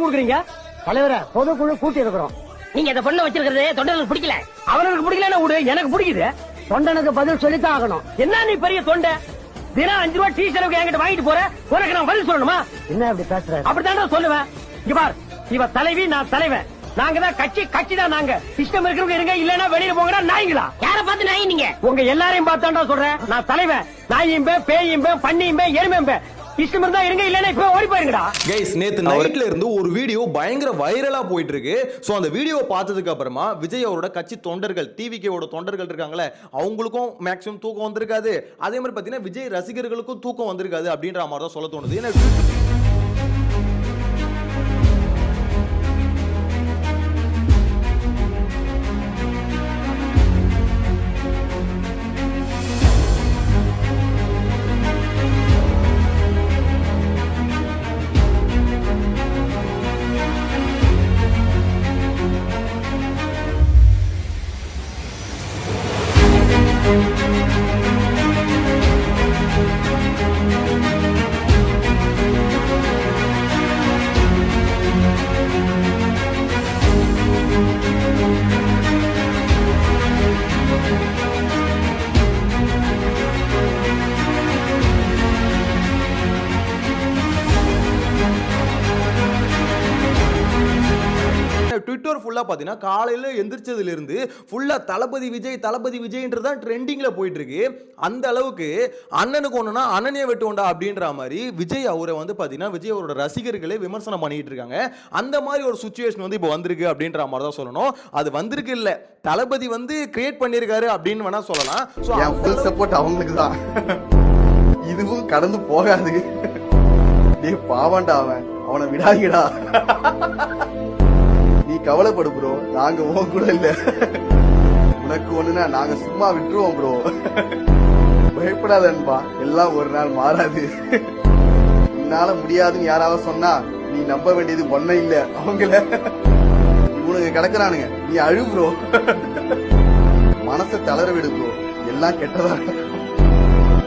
கொடுக்குறீங்க? தலைவரை பொதுக்குழு கூட்டி இருக்கிறோம். நீங்க இந்த பொண்ணை வச்சிருக்கிறது தொண்டனுக்கு பிடிக்கல. அவனுக்கு பிடிக்கலன்னா விடு, எனக்கு பிடிக்குது. தொண்டனுக்கு பதில் சொல்லித்தான் ஆகணும். என்ன நீ பெரிய தொண்டை? தினம் 5 ரூபாய் டீ செலவுக்கு என்கிட்ட வாங்கிட்டு போற, உனக்கு நான் பதில் சொல்லணுமா? என்ன அப்படி பேசுற? அப்படித்தான் சொல்லுவேன். இங்க பார், இவ தலைவி, நான் தலைவன். நாங்க தான் கட்சி தான். நாங்க இஷ்டம் இருக்கிறவங்க இருங்க, இல்லன்னா வெளியில போங்கடா நாய்ங்களா. யார பார்த்து நாய் நீங்க? உங்க எல்லாரையும் பார்த்தாண்டா சொல்றேன். நான் தலைவன். நாயும் பேயும் பன்னியும் எருமையும் இஷ்டம் இருந்தா இருங்க, இல்லன்னா இப்ப ஓடி போயிருங்கடா. கைஸ், நேத்து நைட்ல இருந்து ஒரு வீடியோ பயங்கர வைரலா போயிட்டு இருக்கு. சோ அந்த வீடியோ பார்த்ததுக்கு அப்புறமா விஜய் அவரோட கட்சி தொண்டர்கள், டிவிகேவோட தொண்டர்கள் இருக்காங்களே, அவங்களுக்கும் மேக்ஸிமம் தூக்கம் வந்திருக்காது. அதே மாதிரி பாத்தீங்கன்னா விஜய் ரசிகர்களுக்கும் தூக்கம் வந்திருக்காது அப்படின்ற மாதிரி தான் சொல்ல தோணுது. ஏன்னா ட்விட்டர் ஃபுல்லா பாத்தீங்கன்னா காலையில எந்திரிச்சதுல இருந்து ஃபுல்லா தளபதி விஜய்ன்றது தான் ட்ரெண்டிங்ல போயிட்டு இருக்கு. அந்த அளவுக்கு அண்ணனுக்கு ஒண்ணுனா அண்ணனே வெட்டுவோண்டா அப்படின்ற மாதிரி விஜய் அவரை வந்து பாத்தீங்கன்னா விஜய் அவரோட ரசிகர்களே விமர்சனம் பண்ணிட்டு இருக்காங்க. அந்த மாதிரி ஒரு சிச்சுவேஷன் வந்து இப்போ வந்திருக்கு அப்படின்ற மாதிரி தான் சொல்லணும். அது வந்திருக்கு இல்ல, தளபதி வந்து கிரியேட் பண்ணிருக்காரு அப்படின்னு வேணா சொல்லலாம். சோ ஃபுல் சப்போர்ட் அவங்களுக்கு தான். இதுவும் கடந்து போகாது. டேய் பாவண்டா, அவனை விடாதீடா. நீ கவலைப்படு ப்ரோ, நாங்க உன் கூட இல்ல. உனக்கு ஒண்ணுனா நாங்க சும்மா விட்டுருவோம் ப்ரோ. பயப்படாதன்பா, எல்லாம் ஒரு நாள் மாறாது. உன்னால முடியாதுன்னு யாராவது சொன்னா நீ நம்ப வேண்டியது ஒன்னும் இல்ல, அவங்கள. இவனுங்க கிடக்குறானுங்க, நீ அழு ப்ரோ. மனசை தளர விடு ப்ரோ, எல்லாம் கெட்டதா.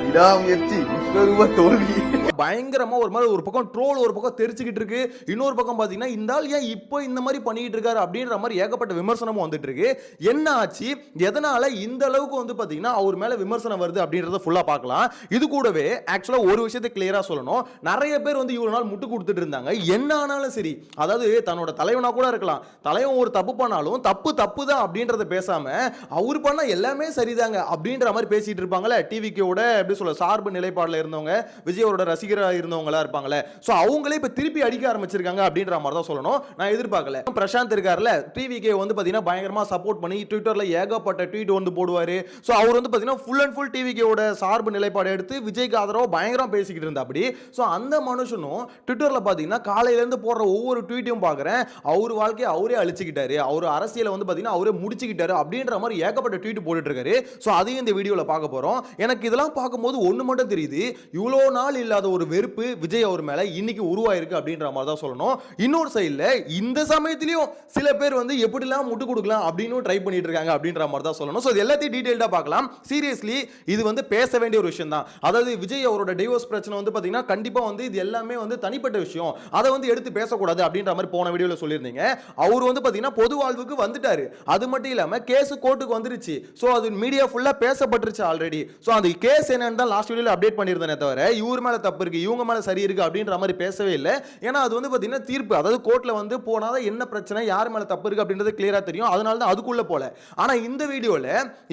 விடாமுயற்சி விஸ்வரூப தோல்வி. பயங்கரமா ஒரு மாதிரி ஒரு பக்கம் ட்ரோல் ஒரு பக்கம் தெரிச்சுக்கிட்டு இருக்கு. இன்னொரு பக்கம் பாத்தீங்கன்னா இந்த ஆள் ஏன் இப்போ இந்த மாதிரி பண்ணிட்டு இருக்காரு அப்படின்ற மாதிரி ஏகப்பட்ட விமர்சனமும் வந்துட்டு இருக்கு. என்ன ஆச்சு, எதனால இந்த அளவுக்கு வந்து பாத்தீங்கன்னா அவர் மேல விமர்சனம் வருது அப்படின்றத ஃபுல்லா பார்க்கலாம். இது கூடவே ஆக்சுவலா ஒரு விஷயத்தை கிளியரா சொல்லணும். நிறைய பேர் வந்து இவ்வளவு நாள் முட்டு கொடுத்துட்டு இருந்தாங்க. என்ன ஆனாலும் சரி, அதாவது தன்னோட தலைவனா கூட இருக்கலாம், தலைவன் ஒரு தப்பு பண்ணாலும் தப்பு தான் அப்படின்றத பேசாம அவர் பண்ண எல்லாமே சரிதாங்க அப்படின்ற மாதிரி பேசிட்டு இருப்பாங்கல்ல. டிவிக்கோட எப்படி சொல்ல, சார்பு நிலைப்பாடுல இருந்தவங்க, விஜயோட ரசிகரா இருந்தவங்களா இருப்பாங்களே, சோ அவங்களே இப்ப திருப்பி அடிக்க ஆரம்பிச்சிருக்காங்க அப்படின்ற மாதிரி தான் சொல்லணும். நான் எதிர்பார்க்கல. பிரசாந்த் இருக்கார்ல, டிவிகே வந்து பாத்தீங்கன்னா பயங்கரமா சப்போர்ட் பண்ணி ட்விட்டர்ல ஏகப்பட்ட ட்வீட் வந்து போடுவாரு. சோ அவர் வந்து பாத்தீங்கன்னா ஃபுல் அண்ட் ஃபுல் டிவிகேவோட சார்பு நிலைப்பாடு எடுத்து விஜய்க்கு ஆதரவா பயங்கரமா பேசிக்கிட்டு இருந்தா. அப்படி சோ அந்த மனுஷனும் ட்விட்டர்ல பாத்தீங்கன்னா காலையில இருந்து போடுற ஒவ்வொரு ட்வீட்டையும் பாக்குறேன், அவர் வாழ்க்கையை அவரே அழிச்சுக்கிட்டாரு, அவர் அரசியலை வந்து பாத்தீங்கன்னா அவரே முடிச்சுக்கிட்டாரு அப்படின்ற மாதிரி ஏகப்பட்ட ட்வீட் போட்டுட்டு இருக்காரு. சோ அதையும் இந்த வீடியோல பார்க்க போறோம். எனக்கு இதெல்லாம் பார்க்கும்போது ஒண்ணு மட்டும் தெரியுது, இவ்வளோ நாள் இல்லாத ஒரு வெறுப்பு விஜய் அவர் மேல இன்னைக்கு உருவாயிருக்கு அப்படின்ற மாதிரி தான் சொல்லணும். இன்னொரு சைடுல இந்த சமயத்திலயும் சில பேர் வந்து எப்படிலாம் முட்டு கொடுக்கலாம் அப்படின்னு ட்ரை பண்ணிட்டு இருக்காங்க அப்படின்ற மாதிரி தான் சொல்லணும். சோ எல்லாத்தையும் டீடைல்டா பார்க்கலாம். சீரியஸ்லி இது வந்து பேச வேண்டிய ஒரு விஷயம் தான். அதாவது விஜய் அவரோட டிவோர்ஸ் பிரச்சனை வந்து பாத்தீங்கன்னா கண்டிப்பா வந்து இது எல்லாமே வந்து தனிப்பட்ட விஷயம், அதை வந்து எடுத்து பேசக்கூடாது அப்படின்ற மாதிரி போன வீடியோல சொல்லியிருந்தீங்க. அவர் வந்து பாத்தீங்கன்னா பொது வாழ்வுக்கு வந்துட்டாரு. அது மட்டும் இல்லாம கேஸ் கோர்ட்டுக்கு வந்துருச்சு. சோ அது மீடியா ஃபுல்லா பேசப்பட்டுருச்சு ஆல்ரெடி. சோ அந்த கேஸ் என்னன்னு தான் லாஸ்ட் வீடியோல அப்டேட் பண்ணியிருந்தேனே தவிர இவர் மேல தப்பு இருக்கு இவங்க மேல சரி இருக்கு அப்படின்ற மாதிரி பேசவே இல்லை. ஏன்னா அது வந்து பாத்தீங்கன்னா தீர்ப்பு, அதாவது கோர்ட்ல வந்து போனாதான் என்ன பிரச்சனை, யார் மேல தப்பு இருக்கு அப்படின்றது கிளியரா தெரியும். அதனால தான் அதுக்குள்ள போல. ஆனா இந்த வீடியோல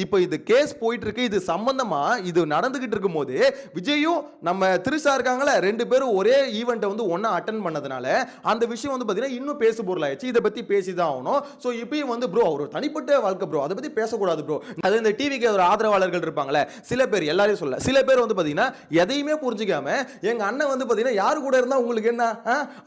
இப்போ இது கேஸ் போயிட்டு இருக்கு, இது சம்பந்தமா இது நடந்துகிட்டு இருக்கும்போது விஜயும் நம்ம திருசா இருக்காங்களே, ரெண்டு பேரும் ஒரே ஈவென்ட்டை வந்து ஒண்ணா அட்டெண்ட் பண்ணதுனால அந்த விஷயம் வந்து பாத்தீங்கன்னா இன்னும் பேசு பொருளாயிடுச்சு. இதை பத்தி பேசிதான் ஆகணும். சோ இப்பயும் வந்து ப்ரோ அவர் தனிப்பட்ட வாழ்க்கை ப்ரோ, அதை பத்தி பேசக்கூடாது ப்ரோ. அது இந்த டிவிக்கு ஒரு ஆதரவாளர்கள் இருப்பாங்களே சில பேர், எல்லாரையும் சொல்ல, சில பேர் வந்து பாத்தீங்கன்னா எதையுமே புரிஞ்சுக்காம எங்க அண்ணன் வந்து பாத்தீங்கன்னா யாரு கூட இருந்தா உங்களுக்கு என்ன,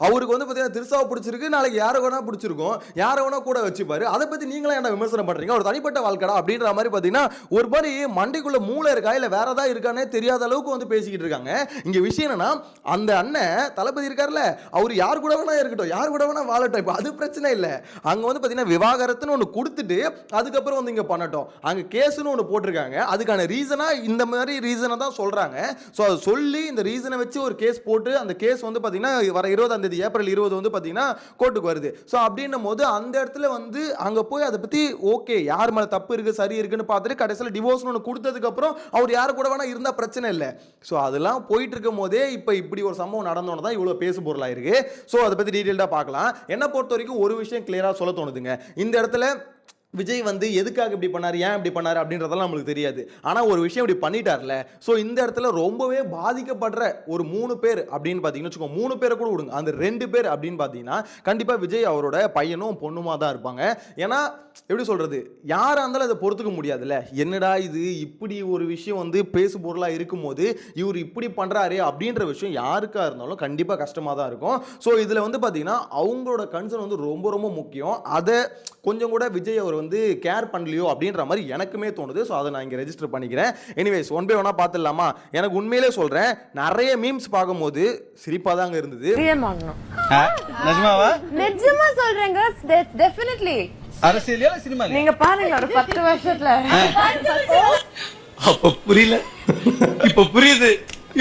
அவருக்கு வந்து பாத்தீங்கன்னா திருசாவை பிடிச்சிருக்கு, நாளைக்கு யார வேணா பிடிச்சிருக்கும், யார வேணா கூட வச்சுப்பாரு, அதை பத்தி நீங்களா என்ன விமர்சனம் பண்றீங்க, ஒரு தனிப்பட்ட வாழ்க்கடா அப்படின்ற மாதிரி பாத்தீங்கன்னா ஒரு மாதிரி மண்டைக்குள்ள மூளை இருக்கா இல்ல வேற ஏதாவது இருக்கானே தெரியாத அளவுக்கு வந்து பேசிக்கிட்டு இருக்காங்க. இங்க விஷயம் என்னன்னா, அந்த அண்ணன் தளபதி இருக்காருல்ல, அவர் யார் கூட வேணா இருக்கட்டும், யார் கூட வேணா வாழட்டும், இப்போ அது பிரச்சனை இல்லை. அங்க வந்து பாத்தீங்கன்னா விவாகரத்துன்னு ஒன்று கொடுத்துட்டு அதுக்கப்புறம் வந்து இங்க பண்ணட்டும். அங்க கேஸ்னு ஒன்று போட்டிருக்காங்க, அதுக்கான ரீசனா இந்த மாதிரி ரீசனை தான் சொல்றாங்க. ஸோ அதை சொல்லி இந்த ரீசன் பர்சனை வச்சு ஒரு கேஸ் போட்டு அந்த கேஸ் வந்து பாத்தீங்கன்னா வர 20ஆம் தேதி ஏப்ரல் 20 வந்து பாத்தீங்கன்னா கோர்ட்டுக்கு வருது. ஸோ அப்படின்னும் போது அந்த இடத்துல வந்து அங்க போய் அதை பத்தி ஓகே யார் மேல தப்பு இருக்கு சரி இருக்குன்னு பார்த்துட்டு கடைசியில் டிவோர்ஸ்னு ஒன்று கொடுத்ததுக்கு அப்புறம் அவர் யாரு கூட வேணா இருந்தா பிரச்சனை இல்லை. ஸோ அதெல்லாம் போயிட்டு இருக்கும் போதே இப்போ இப்படி ஒரு சம்பவம் நடந்தோன்னு தான் இவ்வளோ பேசு பொருளாக இருக்கு. ஸோ அதை பத்தி டீட்டெயில்டாக பார்க்கலாம். என்ன பொறுத்த வரைக்கும் ஒரு விஷயம் கிளியரா சொல்ல தோணுதுங்க. இந்த இடத்துல விஜய் வந்து எதுக்காக இப்படி பண்ணாரு ஏன் இப்படி பண்ணாரு அப்படின்றதெல்லாம் நம்மளுக்கு தெரியாது. ஆனா ஒரு விஷயம் இப்படி பண்ணிட்டார்ல. ஸோ இந்த இடத்துல ரொம்பவே பாதிக்கப்படுற ஒரு 3 பேர் அப்படின்னு பார்த்தீங்கன்னு வச்சுக்கோங்க. 3 பேரை கூட விடுங்க, அந்த 2 பேர் அப்படின்னு பார்த்தீங்கன்னா கண்டிப்பா விஜய் அவரோட பையனும் பொண்ணுமா தான் இருப்பாங்க. ஏன்னா எப்படி சொல்றது, யாரா இருந்தாலும் அதை பொறுத்துக்க முடியாதுல்ல. என்னடா இது இப்படி ஒரு விஷயம் வந்து பேசு பொருளா இருக்கும்போது இவர் இப்படி பண்றாரு அப்படின்ற விஷயம் யாருக்கா இருந்தாலும் கண்டிப்பா கஷ்டமா தான் இருக்கும். ஸோ இதுல வந்து பார்த்தீங்கன்னா அவங்களோட கன்சர்ன் வந்து ரொம்ப ரொம்ப முக்கியம். அதை கொஞ்சம் கூட விஜய் அவர் வந்து கேர் பண்ணலையோ அப்படின்ற மாதிரி எனக்குமே தோணுது. ஸோ அதை நான் இங்கே ரெஜிஸ்டர் பண்ணிக்கிறேன். எனிவேஸ் ஒன் பை ஒன்னா பார்த்துடலாமா? எனக்கு உண்மையிலே சொல்றேன், நிறைய மீம்ஸ் பார்க்கும்போது சிரிப்பா தாங்க இருந்தது. நிஜமா சொல்றேங்க, டெஃபினெட்லி. அரசியலியா சினிமா நீங்க பாருங்க ஒரு 10 வருஷத்துல. அப்ப புரியல, இப்ப புரியுது,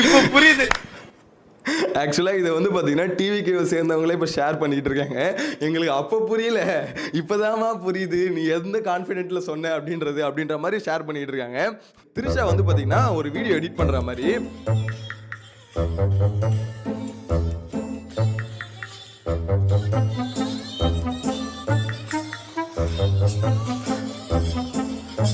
இப்ப புரியுது. ஆக்சுவலாக இதை வந்து பார்த்தீங்கன்னா டிவிக்கு சேர்ந்தவங்களே இப்போ ஷேர் பண்ணிக்கிட்டு இருக்காங்க. எங்களுக்கு அப்போ புரியல, இப்போதாம்மா புரியுது நீ எந்த கான்ஃபிடென்ட்டில் சொன்ன அப்படின்ற மாதிரி ஷேர் பண்ணிக்கிட்டு இருக்காங்க. திரிஷா வந்து பார்த்தீங்கன்னா ஒரு வீடியோ எடிட் பண்ணுற மாதிரி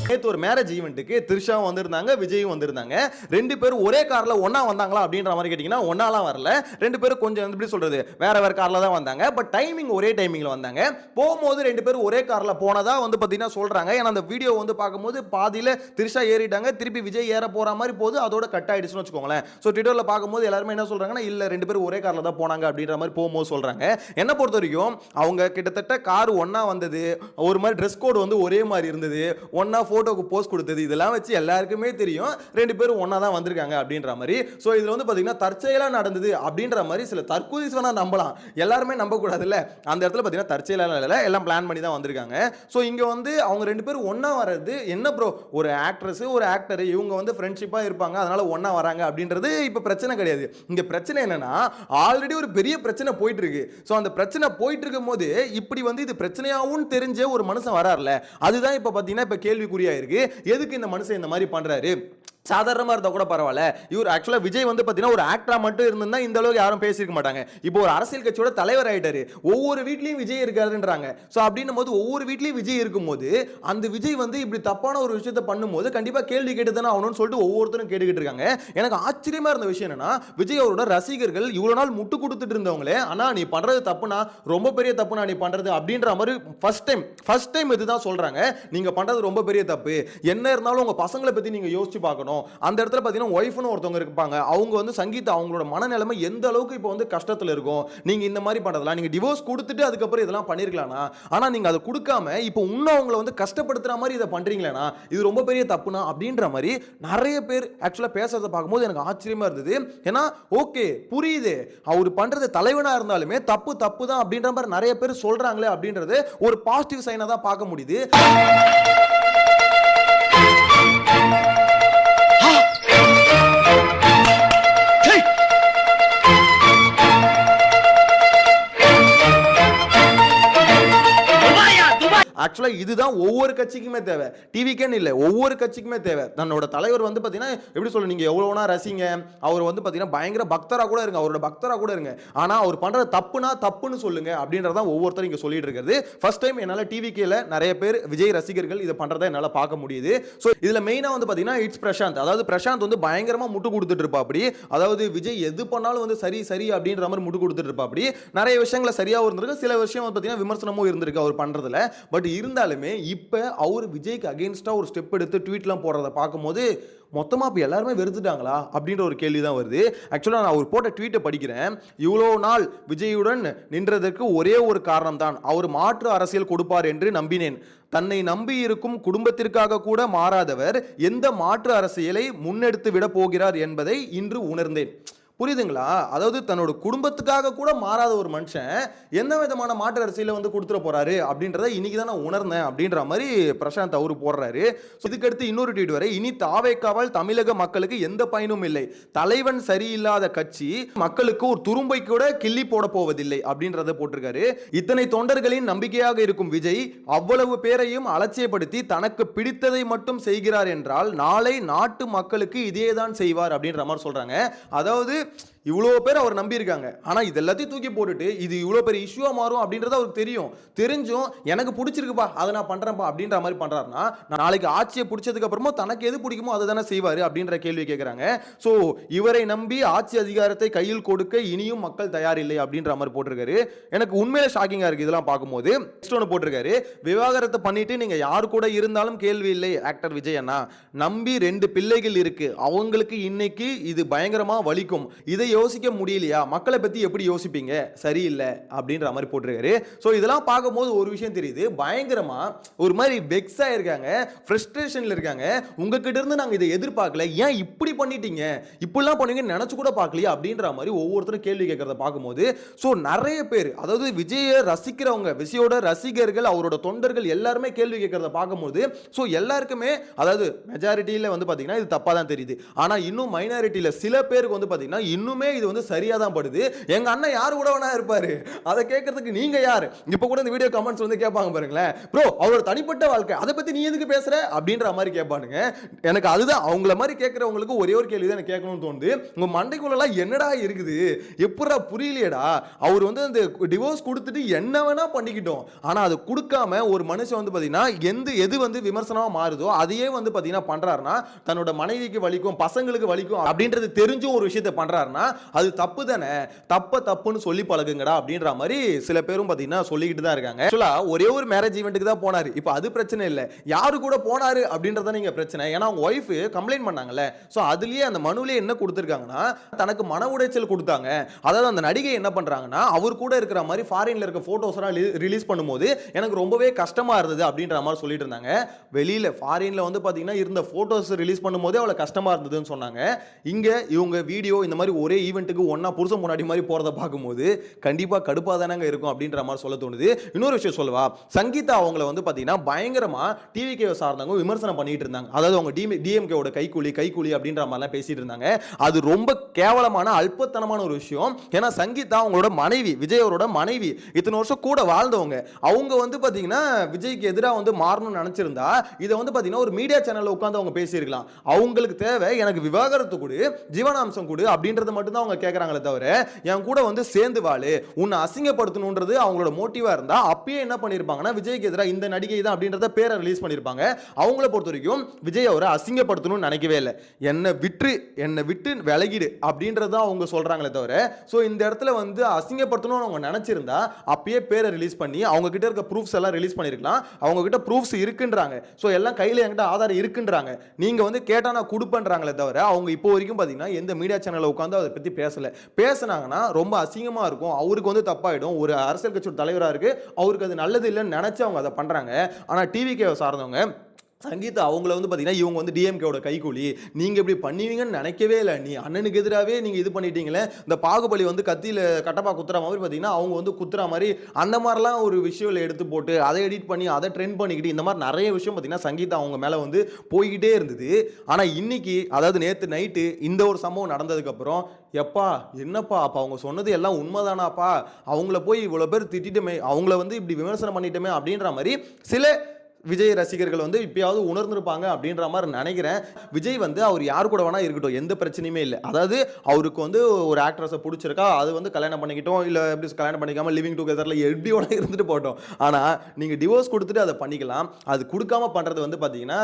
நேற்று ஒரு மேரேஜ் ஈவெண்ட்டுக்கு திரிஷாவும் வந்திருந்தாங்க, விஜயும் வந்திருந்தாங்க. 2 பேரும் ஒரே கார்ல ஒண்ணா வந்தாங்களா அப்படின்ற மாதிரி கேட்டீங்கன்னா ஒன்னாலாம் வரல. 2 பேரும் கொஞ்சம் எப்படி சொல்றது வேற வேற கார்ல தான் வந்தாங்க. பட் டைமிங் ஒரே டைமிங்ல வந்தாங்க. போகும்போது 2 பேரும் ஒரே கார்ல போனதா வந்து பாத்தீங்கன்னா சொல்றாங்க. ஏன்னா அந்த வீடியோ வந்து பார்க்கும்போது பாதியில திரிஷா ஏறிட்டாங்க, திருப்பி விஜய் ஏற போற மாதிரி போது அதோட கட் ஆயிடுச்சுன்னு வச்சுக்கோங்களேன். ஸோ ட்விட்டர்ல பார்க்கும்போது எல்லாருமே என்ன சொல்றாங்கன்னா இல்ல 2 பேரும் ஒரே கார்ல தான் போனாங்க அப்படின்ற மாதிரி போகும்போது சொல்றாங்க. என்ன பொறுத்த வரைக்கும் அவங்க கிட்டத்தட்ட கார் ஒன்னா வந்தது, ஒரு மாதிரி ட்ரெஸ் கோட் வந்து ஒரே மாதிரி இருந்தது, ஒன்னா போட்டோக்கு போஸ்ட் கொடுத்தது, இதெல்லாம் வச்சு எல்லாருக்குமே தெரியும் 2 பேரும் ஒண்ணா தான் வந்திருக்காங்க அப்படின்ற மாதிரி. சோ இதுல வந்து பாத்தீங்கன்னா தற்செயலா நடந்தது அப்படின்ற மாதிரி சில தற்கூரிஸ் வேணா நம்பலாம், எல்லாருமே நம்ப கூடாதுல்ல. அந்த இடத்துல பாத்தீங்கன்னா தற்செயலா இல்ல, எல்லாம் பிளான் பண்ணி தான் வந்திருக்காங்க. சோ இங்க வந்து அவங்க 2 பேரும் ஒண்ணா வர்றது என்ன ப்ரோ, ஒரு ஆக்ட்ரஸ் ஒரு ஆக்டர் இவங்க வந்து ஃப்ரெண்ட்ஷிப்பா இருப்பாங்க அதனால ஒண்ணா வராங்க அப்படின்றது இப்ப பிரச்சனை கிடையாது. இங்க பிரச்சனை என்னன்னா ஆல்ரெடி ஒரு பெரிய பிரச்சனை போயிட்டு இருக்கு. சோ அந்த பிரச்சனை போயிட்டு இருக்கும் போது இப்படி வந்து இது பிரச்சனையாவும் தெரிஞ்ச ஒரு மனுஷன் வராருல, அதுதான் இப்ப பாத்தீங்கன்னா இப்ப கேள்விக்குறியா இருக்கு. எதுக்கு இந்த மனுஷன் இந்த மாதிரி பண்றாரு? சாதாரணமா இருந்தா கூட பரவாயில்ல. இவர் ஆக்சுவலா விஜய் வந்து பாத்தீங்கன்னா ஒரு ஆக்டரா மட்டும் இருந்தா இந்த அளவுக்கு யாரும் பேசிருக்க மாட்டாங்க. இப்போ ஒரு அரசியல் கட்சியோட தலைவர் ஆயிட்டாரு, ஒவ்வொரு வீட்லயும் விஜய் இருக்காருன்றாங்க. சோ அப்படின்னும் போது ஒவ்வொரு வீட்லயும் விஜய் இருக்கும்போது அந்த விஜய் வந்து இப்படி தப்பான ஒரு விஷயத்தை பண்ணும்போது கண்டிப்பா கேள்வி கேட்டு தானே ஆகணும்னு சொல்லிட்டு ஒவ்வொருத்தரும் கேட்டுக்கிட்டு இருக்காங்க. எனக்கு ஆச்சரியமா இருந்த விஷயம் என்னன்னா விஜய் அவரோட ரசிகர்கள் இவ்வளவு நாள் முட்டு கொடுத்துட்டு இருந்தவங்களே ஆனா நீ பண்றது தப்புனா ரொம்ப பெரிய தப்புனா நீ பண்றது அப்படின்ற மாதிரி ஃபர்ஸ்ட் டைம் இதுதான் சொல்றாங்க. நீங்க பண்றது ரொம்ப பெரிய தப்பு, என்ன இருந்தாலும் உங்க பசங்களை பத்தி நீங்க யோசிச்சு பார்க்கணும். அந்த இடத்துல பாத்தீங்கன்னா ஒய்ஃப்னு ஒருத்தவங்க இருப்பாங்க, அவங்க வந்து சங்கீதா அவங்களோட மனநிலைமை எந்த அளவுக்கு இப்போ வந்து கஷ்டத்துல இருக்கும். நீங்க இந்த மாதிரி பண்றதெல்லாம் நீங்க டிவோர்ஸ் கொடுத்துட்டு அதுக்கப்புறம் இதெல்லாம் பண்ணிருக்கலாம்னா, ஆனா நீங்க அதை கொடுக்காம இப்போ இன்னும் அவங்களை வந்து கஷ்டப்படுத்துற மாதிரி இதை பண்றீங்களேனா இது ரொம்ப பெரிய தப்புனா அப்படின்ற மாதிரி நிறைய பேர் ஆக்சுவலா பேசுறதை பார்க்கும்போது எனக்கு ஆச்சரியமா இருந்தது. ஏன்னா ஓகே புரியுது அவர் பண்றது தலைவனா இருந்தாலுமே தப்பு தான் அப்படின்ற மாதிரி நிறைய பேர் சொல்றாங்களே அப்படின்றது ஒரு பாசிட்டிவ் சைனா தான் பார்க்க முடியுது. ஆக்சுவலா இதுதான் ஒவ்வொரு கட்சிக்குமே தேவை, டிவிக்கேன்னு இல்லை ஒவ்வொரு கட்சிக்குமே தேவை. தன்னோட தலைவர் வந்து பாத்தீங்கன்னா எப்படி சொல்ல நீங்க எவ்வளவுனா ரசிங்க, அவர் வந்து பாத்தீங்கன்னா பயங்கர பக்தரா கூட இருங்க, அவரோட பக்தரா கூட இருங்க, ஆனா அவர் பண்றது தப்புனா தப்புன்னு சொல்லுங்க அப்படின்றதான் ஒவ்வொருத்தரும் இங்க சொல்லிட்டு இருக்கிறது. ஃபர்ஸ்ட் டைம் என்னால டிவிக்கேல நிறைய பேர் விஜய் ரசிகர்கள் இதை பண்றதை என்னால பார்க்க முடியுது. சோ இதுல மெயினா வந்து பாத்தீங்கன்னா இட்ஸ் பிரசாந்த், அதாவது பிரசாந்த் வந்து பயங்கரமா முட்டு கொடுத்துட்டு இருப்பா அப்படி, அதாவது விஜய் எது பண்ணாலும் வந்து சரி அப்படின்ற மாதிரி முட்டு கொடுத்துட்டு இருப்பா அப்படி. நிறைய விஷயங்களை சரியாவும் இருந்திருக்கு, சில விஷயம் வந்து பாத்தீங்கன்னா விமர்சனமும் இருந்திருக்கு அவர் பண்றதுல. பட் இருந்தாலுமே இப்ப அவர் விஜய்க்கு அகைன்ஸ்டா ஒரு ஸ்டெப் எடுத்து ட்வீட்லாம் போடுறத பார்க்கும்போது மொத்தமா இப்ப எல்லாருமே வெறுத்துட்டாங்களா அப்படின்ற ஒரு கேள்வி தான் வருது. ஆக்சுவலா நான் அவர் போட்ட ட்வீட்டை படிக்கிறேன். இவ்வளோ நாள் விஜயுடன் நின்றதற்கு ஒரே ஒரு காரணம் தான், அவர் மாற்று அரசியல் கொடுப்பார் என்று நம்பினேன். தன்னை நம்பி இருக்கும் குடும்பத்திற்காக கூட மாறாதவர் எந்த மாற்று அரசியலை முன்னெடுத்து விட போகிறார் என்பதை இன்று உணர்ந்தேன். புரியுதுங்களா? அதாவது தன்னோட குடும்பத்துக்காக கூட மாறாத ஒரு மனுஷன் எந்த விதமான மாற்று அரசியல வந்து கொடுத்துட போறாரு அப்படின்றத இன்னைக்கு தான் நான் உணர்ந்தேன் அப்படின்ற மாதிரி பிரசாந்த் அவரு போடுறாரு. இதுக்கடுத்து இன்னொரு ட்வீட் வரை, இனி தாவேக்காவால் தமிழக மக்களுக்கு எந்த பயனும் இல்லை, தலைவன் சரியில்லாத கட்சி மக்களுக்கு ஒரு துரும்பை கூட கிள்ளி போட போவதில்லை அப்படின்றத போட்டிருக்காரு. இத்தனை தொண்டர்களின் நம்பிக்கையாக இருக்கும் விஜய் அவ்வளவு பேரையும் அலட்சியப்படுத்தி தனக்கு பிடித்ததை மட்டும் செய்கிறார் என்றால் நாளை நாட்டு மக்களுக்கு இதேதான் செய்வார் அப்படின்ற மாதிரி சொல்றாங்க. அதாவது இவ்வளோ பேர் அவர் நம்பி இருக்காங்க, ஆனா இது எல்லாத்தையும் தூக்கி போட்டுட்டு இது இவ்வளோ பெரிய இஷ்யூவா மாறும் அப்படின்றது அவருக்கு தெரியும். தெரிஞ்சும் எனக்கு பிடிச்சிருக்குப்பா அதை நான் பண்றேன்ப்பா அப்படின்ற மாதிரி பண்றாருன்னா, நாளைக்கு ஆட்சியை பிடிச்சதுக்கு அப்புறமா தனக்கு எது பிடிக்குமோ அதை தானே செய்வாரு அப்படின்ற கேள்வி கேட்கிறாங்க. ஸோ இவரை நம்பி ஆட்சி அதிகாரத்தை கையில் கொடுக்க இனியும் மக்கள் தயாரில்லை அப்படின்ற மாதிரி போட்டிருக்காரு. எனக்கு உண்மையில ஷாக்கிங்கா இருக்கு இதெல்லாம் பார்க்கும்போது. நெக்ஸ்ட் ஒன்று போட்டிருக்காரு, விவாகரத்தை பண்ணிட்டு நீங்க யார் கூட இருந்தாலும் கேள்வி இல்லை ஆக்டர் விஜய் அண்ணா, நம்பி 2 பிள்ளைகள் இருக்கு, அவங்களுக்கு இன்னைக்கு இது பயங்கரமா வலிக்கும், இதை யோசிக்க முடியலையா, மக்களை பத்தி எப்படி யோசிப்பீங்க, சரியில்லை அப்படின்ற மாதிரி போட்டிருக்காரு. ஸோ இதெல்லாம் பார்க்கும்போது ஒரு விஷயம் தெரியுது, பயங்கரமா ஒரு மாதிரி வெக்ஸா இருக்காங்க, ஃப்ரஸ்ட்ரேஷன்ல இருக்காங்க. உங்ககிட்ட இருந்து நாங்க இதை எதிர்பார்க்கல, ஏன் இப்படி பண்ணிட்டீங்க, இப்படிலாம் பண்ணுவீங்கன்னு நினைச்சு கூட பார்க்கலையா அப்படின்ற மாதிரி ஒவ்வொருத்தரும் கேள்வி கேட்கறத பார்க்கும்போது, ஸோ நிறைய பேர், அதாவது விஜயை ரசிக்கிறவங்க, விஜயோட ரசிகர்கள், அவரோட தொண்டர்கள் எல்லாருமே கேள்வி கேட்கறத பார்க்கும்போது, ஸோ எல்லாருக்குமே, அதாவது மெஜாரிட்டியில் வந்து பார்த்தீங்கன்னா இது தப்பாக தான் தெரியுது, ஆனால் இன்னும் மைனாரிட்டியில் சில பேருக்கு வந்து பார்த்தீங்கன்னா இன்னுமே இது வந்து சரியா தான் படுது. எங்க அண்ணன் யார் கூட வேணா இருப்பாரு, அதை கேட்கறதுக்கு நீங்க யார்? இப்ப கூட இந்த வீடியோ கமெண்ட்ஸ் வந்து கேட்பாங்க பாருங்களேன், ப்ரோ அவரோட தனிப்பட்ட வாழ்க்கை அதை பத்தி நீ எதுக்கு பேசுற அப்படின்ற மாதிரி கேட்பானுங்க. எனக்கு அதுதான் அவங்கள மாதிரி கேட்கறவங்களுக்கு ஒரே ஒரு கேள்வி தான் எனக்கு கேட்கணும்னு தோணுது, உங்க மண்டைக்குள்ளலாம் என்னடா இருக்குது, எப்படா புரியலையடா, அவர் வந்து அந்த டிவோர்ஸ் கொடுத்துட்டு என்ன வேணா பண்ணிக்கிட்டோம், ஆனா அது கொடுக்காம ஒரு மனுஷன் வந்து பாத்தீங்கன்னா எது வந்து விமர்சனமா மாறுதோ அதையே வந்து பாத்தீங்கன்னா பண்றாருன்னா, தன்னோட மனைவிக்கு வலிக்கும், பசங்களுக்கு வலிக்கும் அப்படின்றது தெரிஞ்சும் ஒரு விஷயத்தை பண்றாருன்னா அது தப்பு தானே, தப்புன்னு சொல்லி பழகுங்கடா அப்படின்ற மாதிரி சில பேரும் பாத்தீங்கன்னா சொல்லிக்கிட்டு தான் இருக்காங்க. ஆக்சுவலா ஒரே ஒரு மேரேஜ் ஈவென்ட்டுக்கு தான் போனாரு, இப்போ அது பிரச்சனை இல்லை, யாரு கூட போனாரு அப்படின்றத நீங்க பிரச்சனை. ஏன்னா அவங்க ஒய்ஃப் கம்ப்ளைண்ட் பண்ணாங்கல்ல, சோ அதுலயே அந்த மனுவிலே என்ன கொடுத்திருக்காங்கன்னா, தனக்கு மன உடைச்சல் கொடுத்தாங்க. அதாவது அந்த நடிகை என்ன பண்றாங்கன்னா, அவர் கூட இருக்கிற மாதிரி ஃபாரின்ல இருக்க போட்டோஸ் எல்லாம் ரிலீஸ் பண்ணும்போது எனக்கு ரொம்பவே கஷ்டமா இருந்தது அப்படின்ற மாதிரி சொல்லிட்டு இருந்தாங்க. வெளியில ஃபாரின்ல வந்து பாத்தீங்கன்னா இருந்த போட்டோஸ் ரிலீஸ் பண்ணும்போதே அவளை கஷ்டமா இருந்ததுன்னு சொன்னாங்க. இங்க இவங்க வீடியோ இந்த மாதிரி ஒரே ஈவென்ட்டுக்கு ஒன்னா புருஷன் முன்னாடி மாதிரி போறத பார்க்கும்போது கண்டிப்பா கடுப்பா தானங்க இருக்கும் அப்படின்ற மாதிரி சொல்ல தோணுது. இன்னொரு விஷயம் சொல்லவா, சங்கீதா அவங்கள வந்து பாத்தீங்கன்னா பயங்கரமா டிவிகே சார்ந்தவங்க விமர்சனம் பண்ணிட்டு இருந்தாங்க. அதாவது அவங்க டிஎம்கேவோட கைக்கூலி அப்படின்ற மாதிரிலாம் பேசிட்டு இருந்தாங்க. அது ரொம்ப கேவலமான அல்பத்தனமான ஒரு விஷயம். ஏன்னா சங்கீதா அவங்களோட மனைவி, விஜய் அவரோட மனைவி, இத்தனை வருஷம் கூட வாழ்ந்தவங்க. அவங்க வந்து பாத்தீங்கன்னா விஜய்க்கு எதிராக வந்து மாறணும்னு நினைச்சிருந்தா இதை வந்து பாத்தீங்கன்னா ஒரு மீடியா சேனல்ல உட்கார்ந்து அவங்க பேசியிருக்கலாம். அவங்களுக்கு தேவை எனக்கு விவாகரத்து கொடு, ஜீவனாம்சம் கொடு அப்படின்றது மட்டும் தான் அவங்க கேட்கறாங்களே தவிர என் கூட வந்து சேர்ந்து வாழு, உன்னை அசிங்கப்படுத்தணும்ன்றது அவங்களோட மோட்டிவா இருந்தா அப்பயே என்ன பண்ணிருப்பாங்கன்னா விஜய்க்கு எதிராக இந்த நடிகை தான் அப்படின்றத பேரை ரிலீஸ் பண்ணிருப்பாங்க. அவங்கள பொறுத்த வரைக்கும் விஜய் அவரை அசிங்கப்படுத்தணும்னு நினைக்கவே இல்லை, என்னை விட்டு விலகிடு அப்படின்றத அவங்க சொல்றாங்களே தவிர, சோ இந்த இடத்துல வந்து அசிங்கப்படுத்தணும்னு அவங்க நினைச்சிருந்தா அப்பயே பேரை ரிலீஸ் பண்ணி அவங்க கிட்ட இருக்க ப்ரூஃப்ஸ் எல்லாம் ரிலீஸ் பண்ணிருக்கலாம். அவங்க கிட்ட ப்ரூஃப்ஸ் இருக்குன்றாங்க, சோ எல்லாம் கையில என்கிட்ட ஆதாரம் இருக்குன்றாங்க, நீங்க வந்து கேட்டா நான் கொடுப்பேன்றாங்களே தவிர அவங்க இப்போ வரைக்கும் பாத்தீங்கன்னா எந்த மீடியா சேனல்ல உட்கார்ந்து அதை பத்தி பேசினாங்கன்னா ரொம்ப அசிங்கமா இருக்கும், அவருக்கு வந்து தப்பாயிடும். ஒரு அரசியல் கட்சியோட தலைவரா இருக்கு, அவருக்கு அது நல்லது இல்லைன்னு நினைச்சு அவங்க அதை பண்றாங்க. ஆனா டிவிகே சார்ந்தவங்க சங்கீதா அவங்கள வந்து பாத்தீங்கன்னா இவங்க வந்து டிஎம்கேவோட கைக்கூலி, நீங்க இப்படி பண்ணுவீங்கன்னு நினைக்கவே இல்லை, நீ அண்ணனுக்கு எதிராகவே நீங்க இது பண்ணிட்டீங்களே, இந்த பாகுபலி வந்து கத்தியில கட்டப்பா குத்துற மாதிரி பாத்தீங்கன்னா அவங்க வந்து குத்துற மாதிரி அந்த மாதிரிலாம் ஒரு விஷயம் எடுத்து போட்டு அதை எடிட் பண்ணி அதை ட்ரெண்ட் பண்ணிக்கிட்டு இந்த மாதிரி நிறைய விஷயம் பாத்தீங்கன்னா சங்கீதா அவங்க மேல வந்து போய்கிட்டே இருந்தது. ஆனா இன்னைக்கு, அதாவது நேத்து நைட்டு இந்த ஒரு சம்பவம் நடந்ததுக்கு அப்புறம், எப்பா என்னப்பா அப்ப அவங்க சொன்னது எல்லாம் உண்மைதானாப்பா, அவங்கள போய் இவ்வளவு பேர் திட்டிட்டமே, அவங்கள வந்து இப்படி விமர்சனம் பண்ணிட்டோமே அப்படின்ற மாதிரி சில விஜய் ரசிகர்கள் வந்து இப்பயாவது உணர்ந்திருப்பாங்க அப்படின்ற மாதிரி நினைக்கிறேன். விஜய் வந்து அவர் யார் கூட வேணா இருக்கட்டும், எந்த பிரச்சனையுமே இல்லை. அதாவது அவருக்கு வந்து ஒரு ஆக்ட்ரஸை பிடிச்சிருக்கா, அது வந்து கல்யாணம் பண்ணிக்கிட்டோம், இல்லை எப்படி கல்யாணம் பண்ணிக்காம லிவிங் டுகெதர்ல எப்படியோட இருந்துட்டு போட்டோம். ஆனால் நீங்கள் டிவோர்ஸ் கொடுத்துட்டு அதை பண்ணிக்கலாம், அது கொடுக்காம பண்ணுறது வந்து பார்த்தீங்கன்னா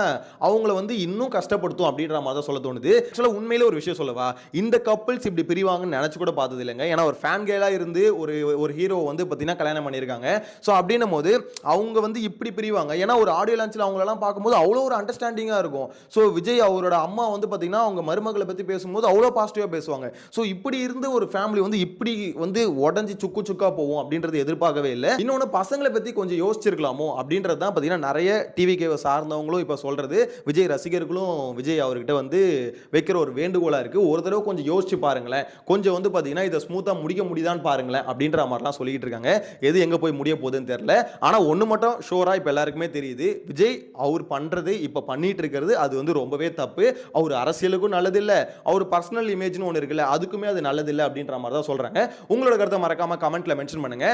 அவங்கள வந்து இன்னும் கஷ்டப்படுத்தும் அப்படின்ற மாதிரி தான் சொல்ல தோணுது. ஆக்சுவலாக உண்மையிலே ஒரு விஷயம் சொல்லவா, இந்த கப்பிள்ஸ் இப்படி பிரிவாங்கன்னு நினச்சி கூட பார்த்தது இல்லைங்க. ஏன்னா ஒரு ஃபேன் கேலாக இருந்து ஒரு ஹீரோ வந்து பார்த்தீங்கன்னா கல்யாணம் பண்ணியிருக்காங்க. ஸோ அப்படின்னும் போது அவங்க வந்து இப்படி பிரிவாங்க, ஏன்னா ஒரு ஒரு ஆடியோ லான்ச்சில் அவங்களெல்லாம் பார்க்கும்போது அவ்வளோ ஒரு அண்டர்ஸ்டாண்டிங்காக இருக்கும். ஸோ விஜய் அவரோட அம்மா வந்து பார்த்தீங்கன்னா அவங்க மருமகளை பற்றி பேசும்போது அவ்வளோ பாசிட்டிவாக பேசுவாங்க. ஸோ இப்படி இருந்த ஒரு ஃபேமிலி வந்து இப்படி வந்து உடஞ்சி சுக்கு சுக்கா போகும் அப்படின்றது எதிர்பார்க்கவே இல்லை. இன்னொன்று பசங்களை பற்றி கொஞ்சம் யோசிச்சிருக்கலாமோ அப்படின்றது தான் பார்த்தீங்கன்னா நிறைய டிவிகேவை சார்ந்தவங்களும் இப்போ சொல்கிறது. விஜய் ரசிகர்களும் விஜய் அவர்கிட்ட வந்து வைக்கிற ஒரு வேண்டுகோளாக இருக்குது. ஒரு தடவை கொஞ்சம் யோசிச்சு பாருங்களேன், கொஞ்சம் வந்து பார்த்தீங்கன்னா இதை ஸ்மூத்தாக முடிக்க முடியுதான்னு பாருங்களேன் அப்படின்ற மாதிரிலாம் சொல்லிட்டு இருக்காங்க. எது எங்கே போய் முடிய போகுதுன்னு தெரியல. ஆனால் ஒன்று மட்டும் ஷோராக இப்போ எல்லாருக்குமே தெரியுது, விஜய் அவர் பண்ணுறது இப்போ பண்ணிட்டு இருக்கிறது அது வந்து ரொம்பவே தப்பு. அவர் அரசியலுக்கும் நல்லதில்லை, அவர் பர்சனல் இமேஜ்னு ஒன்று இருக்குல்ல அதுக்குமே அது நல்லதில்லை அப்படின்ற மாதிரி தான் சொல்கிறாங்க. உங்களோட கருத்தை மறக்காம கமெண்ட்ல மென்ஷன் பண்ணுங்க.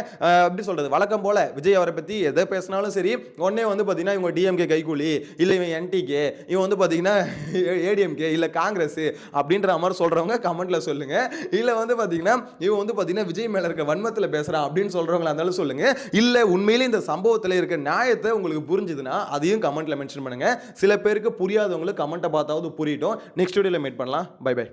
எப்படி சொல்றது, வழக்கம் போல விஜய் அவரை பற்றி எதை பேசினாலும் சரி உடனே வந்து பார்த்தீங்கன்னா இவங்க டிஎம்கே கைகூலி, இல்லை இவன் என்டிகே, இவன் வந்து பார்த்தீங்கன்னா ஏடிஎம்கே, இல்லை காங்கிரஸ் அப்படின்ற மாதிரி சொல்றவங்க கமெண்ட்ல சொல்லுங்க. இல்லை வந்து பார்த்தீங்கன்னா இவன் வந்து பார்த்தீங்கன்னா விஜய் மேல இருக்க வன்மத்தில் பேசுறான் அப்படின்னு சொல்றவங்களா இருந்தாலும் சொல்லுங்க. இல்லை உண்மையிலே இந்த சம்பவத்தில் இருக்க நியாயத்தை உங்களுக்கு புரிஞ்சுதுன்னா அதையும் கமெண்ட்ல மென்ஷன் பண்ணுங்க. சில பேருக்கு புரியாதவங்களுக்கு கமெண்ட்டை பார்த்தாவது புரியட்டும். நெக்ஸ்ட் வீடியோல மீட் பண்ணலாம். Bye by.